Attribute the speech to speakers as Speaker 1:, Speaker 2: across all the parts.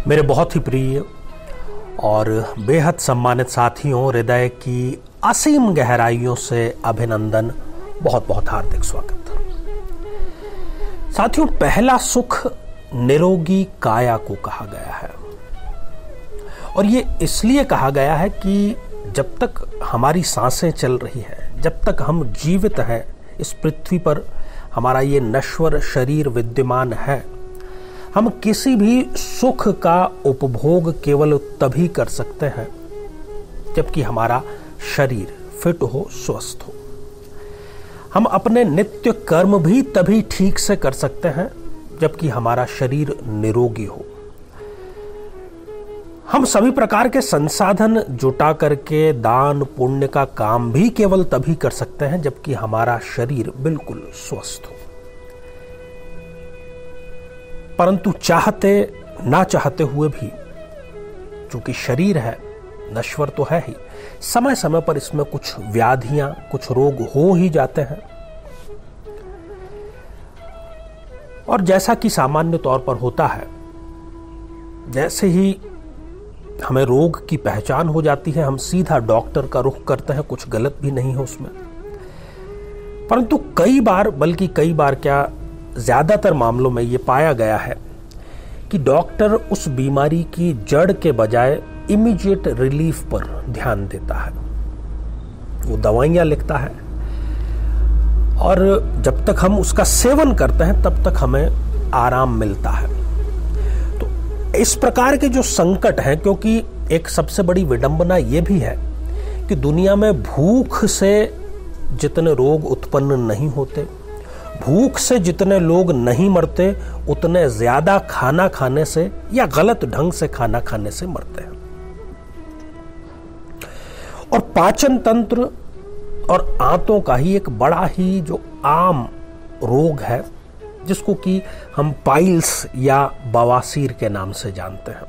Speaker 1: मेरे बहुत ही प्रिय और बेहद सम्मानित साथियों, हृदय की असीम गहराइयों से अभिनंदन, बहुत बहुत हार्दिक स्वागत। साथियों, पहला सुख निरोगी काया को कहा गया है और ये इसलिए कहा गया है कि जब तक हमारी सांसें चल रही हैं, जब तक हम जीवित हैं इस पृथ्वी पर, हमारा ये नश्वर शरीर विद्यमान है, हम किसी भी सुख का उपभोग केवल तभी कर सकते हैं जबकि हमारा शरीर फिट हो, स्वस्थ हो। हम अपने नित्य कर्म भी तभी ठीक से कर सकते हैं जबकि हमारा शरीर निरोगी हो। हम सभी प्रकार के संसाधन जुटा करके दान पुण्य का काम भी केवल तभी कर सकते हैं जबकि हमारा शरीर बिल्कुल स्वस्थ हो। परंतु चाहते ना चाहते हुए भी, चूंकि शरीर है, नश्वर तो है ही, समय समय पर इसमें कुछ व्याधियां, कुछ रोग हो ही जाते हैं। और जैसा कि सामान्य तौर पर होता है, जैसे ही हमें रोग की पहचान हो जाती है, हम सीधा डॉक्टर का रुख करते हैं। कुछ गलत भी नहीं है उसमें, परंतु कई बार, बल्कि कई बार क्या, ज्यादातर मामलों में यह पाया गया है कि डॉक्टर उस बीमारी की जड़ के बजाय इमीडिएट रिलीफ पर ध्यान देता है। वो दवाइयां लिखता है और जब तक हम उसका सेवन करते हैं तब तक हमें आराम मिलता है। तो इस प्रकार के जो संकट हैं, क्योंकि एक सबसे बड़ी विडंबना यह भी है कि दुनिया में भूख से जितने रोग उत्पन्न नहीं होते, भूख से जितने लोग नहीं मरते, उतने ज्यादा खाना खाने से या गलत ढंग से खाना खाने से मरते हैं। और पाचन तंत्र और आंतों का ही एक बड़ा ही जो आम रोग है, जिसको कि हम पाइल्स या बवासीर के नाम से जानते हैं।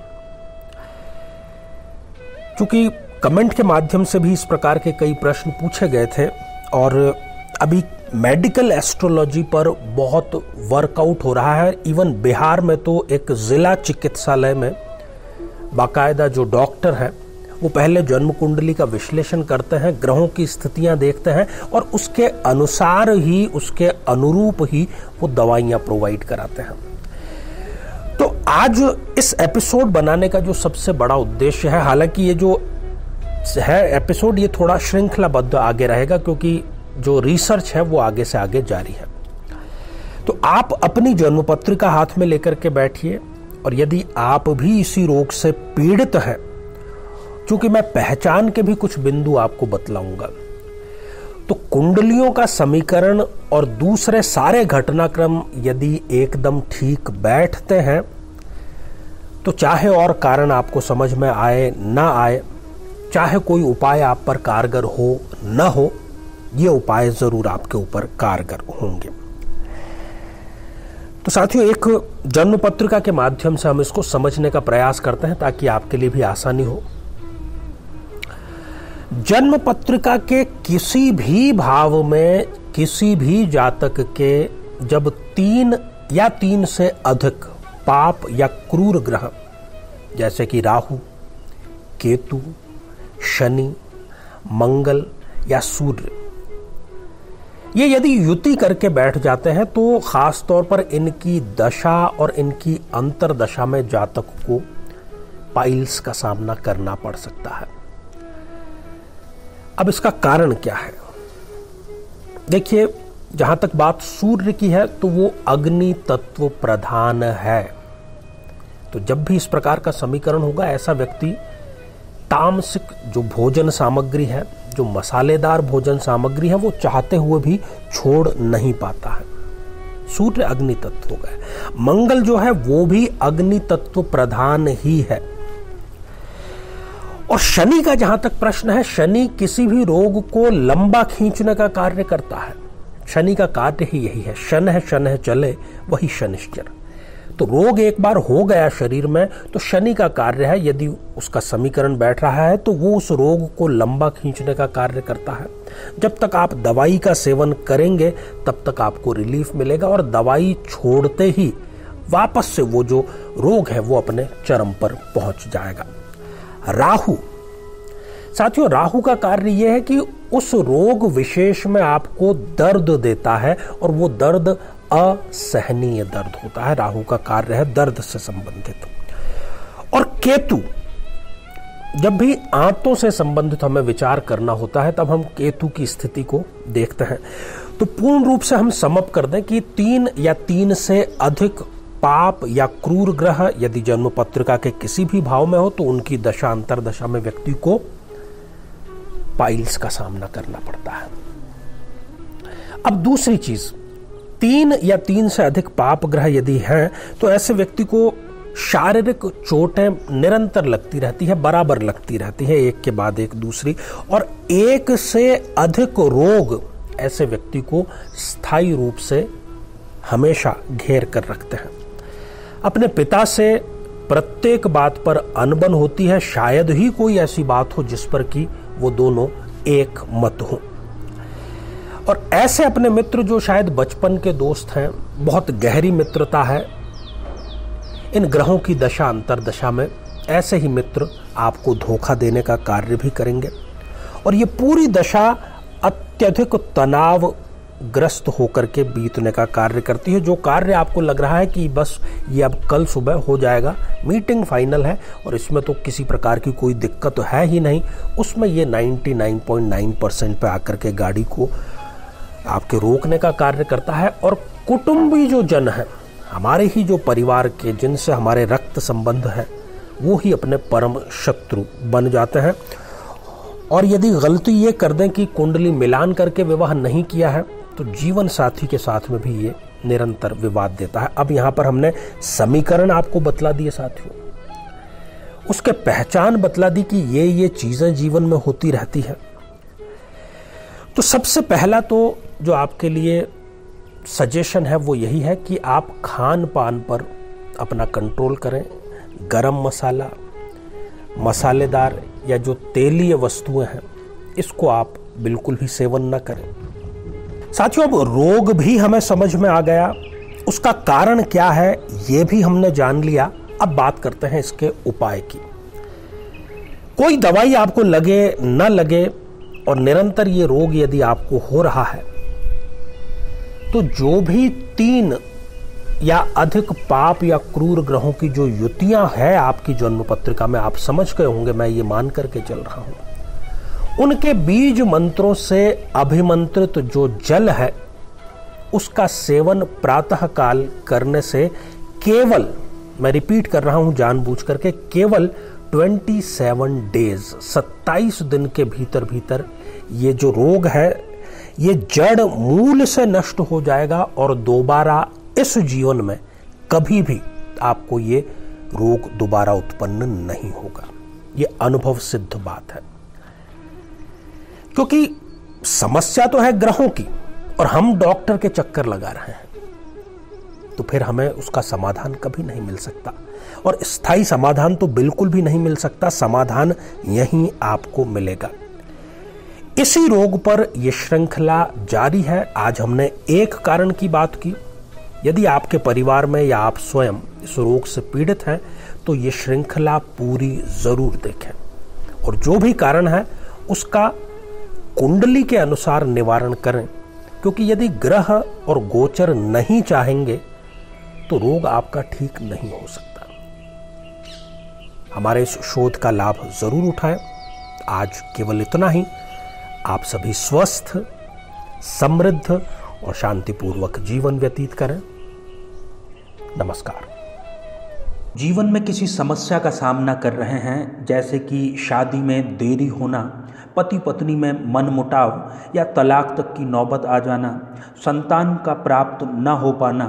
Speaker 1: क्योंकि कमेंट के माध्यम से भी इस प्रकार के कई प्रश्न पूछे गए थे और अभी मेडिकल एस्ट्रोलॉजी पर बहुत वर्कआउट हो रहा है। इवन बिहार में तो एक जिला चिकित्सालय में बाकायदा जो डॉक्टर है वो पहले जन्म कुंडली का विश्लेषण करते हैं, ग्रहों की स्थितियां देखते हैं और उसके अनुसार ही, उसके अनुरूप ही वो दवाइयां प्रोवाइड कराते हैं। तो आज इस एपिसोड बनाने का जो सबसे बड़ा उद्देश्य है, हालांकि ये जो है एपिसोड, ये थोड़ा श्रृंखलाबद्ध आगे रहेगा क्योंकि जो रिसर्च है वो आगे से आगे जारी है। तो आप अपनी जन्म पत्रिका हाथ में लेकर के बैठिए और यदि आप भी इसी रोग से पीड़ित हैं, क्योंकि मैं पहचान के भी कुछ बिंदु आपको बतलाऊंगा, तो कुंडलियों का समीकरण और दूसरे सारे घटनाक्रम यदि एकदम ठीक बैठते हैं तो चाहे और कारण आपको समझ में आए ना आए, चाहे कोई उपाय आप पर कारगर हो ना हो, ये उपाय जरूर आपके ऊपर कारगर होंगे। तो साथियों, एक जन्म पत्रिका के माध्यम से हम इसको समझने का प्रयास करते हैं ताकि आपके लिए भी आसानी हो। जन्म पत्रिका के किसी भी भाव में किसी भी जातक के जब 3 या 3 से अधिक पाप या क्रूर ग्रह, जैसे कि राहु, केतु, शनि, मंगल या सूर्य, ये यदि युति करके बैठ जाते हैं तो खास तौर पर इनकी दशा और इनकी अंतरदशा में जातक को पाइल्स का सामना करना पड़ सकता है। अब इसका कारण क्या है? देखिए, जहां तक बात सूर्य की है तो वो अग्नि तत्व प्रधान है। तो जब भी इस प्रकार का समीकरण होगा, ऐसा व्यक्ति तामसिक जो भोजन सामग्री है, जो मसालेदार भोजन सामग्री है, वो चाहते हुए भी छोड़ नहीं पाता है। सूर्य अग्नि तत्व हो गए। मंगल जो है वो भी अग्नि तत्व प्रधान ही है। और शनि का जहां तक प्रश्न है, शनि किसी भी रोग को लंबा खींचने का कार्य करता है। शनि का कार्य ही यही है, शन है चले वही शनिश्चर। तो रोग एक बार हो गया शरीर में तो शनि का कार्य है, यदि उसका समीकरण बैठ रहा है तो वो उस रोग को लंबा खींचने का कार्य करता है। जब तक आप दवाई का सेवन करेंगे तब तक आपको रिलीफ मिलेगा और दवाई छोड़ते ही वापस से वो जो रोग है वो अपने चरम पर पहुंच जाएगा। राहु, साथियों, राहु का कार्य यह है कि उस रोग विशेष में आपको दर्द देता है और वो दर्द असहनीय दर्द होता है। राहु का कार्य है दर्द से संबंधित। और केतु, जब भी आंतों से संबंधित हमें विचार करना होता है तब हम केतु की स्थिति को देखते हैं। तो पूर्ण रूप से हम समअप कर दें कि 3 या 3 से अधिक पाप या क्रूर ग्रह यदि जन्म पत्रिका के किसी भी भाव में हो तो उनकी दशा अंतरदशा में व्यक्ति को पाइल्स का सामना करना पड़ता है। अब दूसरी चीज, 3 या 3 से अधिक पाप ग्रह यदि हैं तो ऐसे व्यक्ति को शारीरिक चोटें निरंतर लगती रहती है, बराबर लगती रहती है, एक के बाद एक दूसरी, और 1 से अधिक रोग ऐसे व्यक्ति को स्थायी रूप से हमेशा घेर कर रखते हैं। अपने पिता से प्रत्येक बात पर अनबन होती है, शायद ही कोई ऐसी बात हो जिस पर कि वो दोनों एक मत हो। और ऐसे अपने मित्र जो शायद बचपन के दोस्त हैं, बहुत गहरी मित्रता है, इन ग्रहों की दशा अंतरदशा में ऐसे ही मित्र आपको धोखा देने का कार्य भी करेंगे। और ये पूरी दशा अत्यधिक तनावग्रस्त होकर के बीतने का कार्य करती है। जो कार्य आपको लग रहा है कि बस ये अब कल सुबह हो जाएगा, मीटिंग फाइनल है और इसमें तो किसी प्रकार की कोई दिक्कत तो है ही नहीं, उसमें ये 99.9% पे आकर के गाड़ी को आपके रोकने का कार्य करता है। और कुटुंबी जो जन है, हमारे ही जो परिवार के, जिनसे हमारे रक्त संबंध है, वो ही अपने परम शत्रु बन जाते हैं। और यदि गलती ये कर दें कि कुंडली मिलान करके विवाह नहीं किया है तो जीवन साथी के साथ में भी ये निरंतर विवाद देता है। अब यहां पर हमने समीकरण आपको बतला दिए साथियों, उसके पहचान बतला दी कि ये चीजें जीवन में होती रहती है। तो सबसे पहला तो जो आपके लिए सजेशन है वो यही है कि आप खान पान पर अपना कंट्रोल करें। गरम मसाला, मसालेदार या जो तेलीय वस्तुएं हैं, इसको आप बिल्कुल भी सेवन न करें। साथियों, अब रोग भी हमें समझ में आ गया, उसका कारण क्या है ये भी हमने जान लिया। अब बात करते हैं इसके उपाय की। कोई दवाई आपको लगे न लगे और निरंतर ये रोग यदि आपको हो रहा है तो जो भी 3 या अधिक पाप या क्रूर ग्रहों की जो युतियां है आपकी जन्म पत्रिका में, आप समझ गए होंगे, मैं ये मान करके चल रहा हूं, उनके बीज मंत्रों से अभिमंत्रित जो जल है उसका सेवन प्रातः काल करने से केवल, मैं रिपीट कर रहा हूं जानबूझ करके, केवल 27 डेज, 27 दिन के भीतर भीतर ये जो रोग है ये जड़ मूल से नष्ट हो जाएगा और दोबारा इस जीवन में कभी भी आपको ये रोग दोबारा उत्पन्न नहीं होगा। ये अनुभव सिद्ध बात है, क्योंकि समस्या तो है ग्रहों की और हम डॉक्टर के चक्कर लगा रहे हैं, तो फिर हमें उसका समाधान कभी नहीं मिल सकता और स्थायी समाधान तो बिल्कुल भी नहीं मिल सकता। समाधान यहीं आपको मिलेगा। इसी रोग पर यह श्रृंखला जारी है। आज हमने एक कारण की बात की। यदि आपके परिवार में या आप स्वयं इस रोग से पीड़ित हैं तो ये श्रृंखला पूरी जरूर देखें और जो भी कारण है उसका कुंडली के अनुसार निवारण करें, क्योंकि यदि ग्रह और गोचर नहीं चाहेंगे तो रोग आपका ठीक नहीं हो सकता। हमारे इस शोध का लाभ जरूर उठाएं। आज केवल इतना ही। आप सभी स्वस्थ, समृद्ध और शांतिपूर्वक जीवन व्यतीत करें। नमस्कार।
Speaker 2: जीवन में किसी समस्या का सामना कर रहे हैं, जैसे कि शादी में देरी होना, पति पत्नी में मनमुटाव या तलाक तक की नौबत आ जाना, संतान का प्राप्त न हो पाना,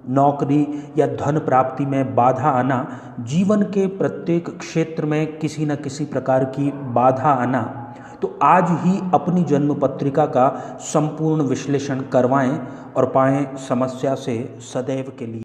Speaker 2: नौकरी या धन प्राप्ति में बाधा आना, जीवन के प्रत्येक क्षेत्र में किसी न किसी प्रकार की बाधा आना, तो आज ही अपनी जन्म पत्रिका का संपूर्ण विश्लेषण करवाएं और पाएं समस्या से सदैव के लिए